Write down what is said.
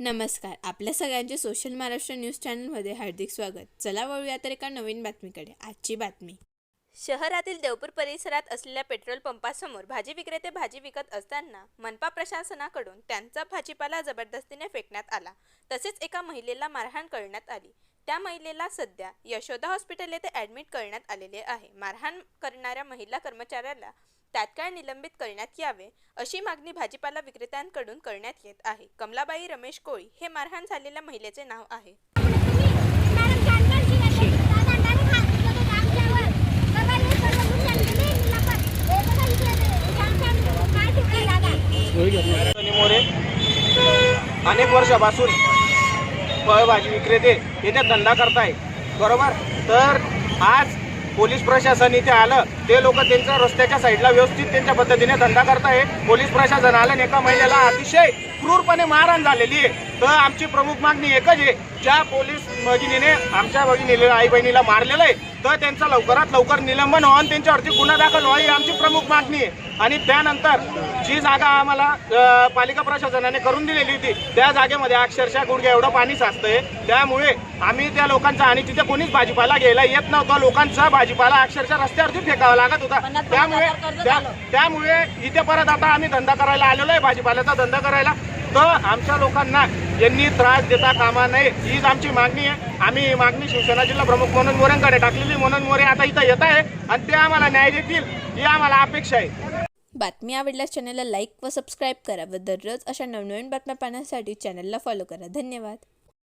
नमस्कार. आपल्या सगळ्यांचे सोशल महाराष्ट्र न्यूज चॅनलमध्ये हार्दिक स्वागत. चला वळूया तर एका नवीन बातमीकडे. आजची बातमी. शहरातील देवपूर परिसरात असलेल्या पेट्रोल पंपासमोर भाजी विक्रेते भाजी विकत असताना मनपा प्रशासनाकडून त्यांचा भाजीपाला जबरदस्तीने फेकण्यात आला. तसेच एका महिलेला मारहाण करण्यात आली. त्या महिलेला सध्या यशोदा हॉस्पिटल येथे ॲडमिट करण्यात आलेले आहे. मारहाण करणाऱ्या महिला कर्मचाऱ्याला तात्काळ निलंबित करण्यात यावे अशी मागणी भाजीपाला विक्रेत्यांकडून करण्यात येत आहे. कमलाबाई रमेश कोळी हे मारहाण झालेल्या महिलेचे नाव आहे. मोरे अनेक वर्षापासून फळभाजी विक्रेते येथे धंदा करताय, बरोबर. तर आज पोलीस प्रशासन इथे आलं, ते लोक त्यांच्या रस्त्याच्या साईडला व्यवस्थित त्यांच्या पद्धतीने धंदा करताय. पोलीस प्रशासन आलं, एका महिलेला अतिशय क्रूरपणे मारहाण झालेली आहे. तर आमची प्रमुख मागणी एकच आहे, ज्या पोलीस भगिनीने आमच्या भगिनीला आई बहिणीला मारलेलं आहे तर त्यांचं लवकरात लवकर निलंबन व्हावं आणि त्यांच्यावरती गुन्हा दाखल व्हावा ही आमची प्रमुख मागणी आहे. आणि त्यानंतर जी जागा आम्हाला पालिका प्रशासनाने करून दिलेली होती त्या जागेमध्ये अक्षरशः गुडघ्या एवढं पाणी साचतंय. त्यामुळे आम्ही त्या लोकांचा, आणि तिथे कोणीच भाजीपाला घ्यायला येत नव्हता, लोकांचा भाजीपाला अक्षरशः रस्त्यावरती फेकावा लागत होता. त्यामुळे इथे परत आता आम्ही धंदा करायला आलेलो आहे, भाजीपाल्याचा धंदा करायला. तर आमच्या लोकांना यांनी त्रास देता कामा नये हीच आमची मागणी आहे. आम्ही ही मागणी शिवसेना जिल्हा प्रमुख मनोज मोरेंकडे टाकलेली. मनोज मोरे आता इथं येत आहे आणि ते आम्हाला न्याय देतील ही आम्हाला अपेक्षा आहे. बातमी आवडल्यास चॅनलला लाईक व सबस्क्राईब करा व दररोज अशा नवनवीन बातम्या पाहण्यासाठी चॅनलला फॉलो करा. धन्यवाद.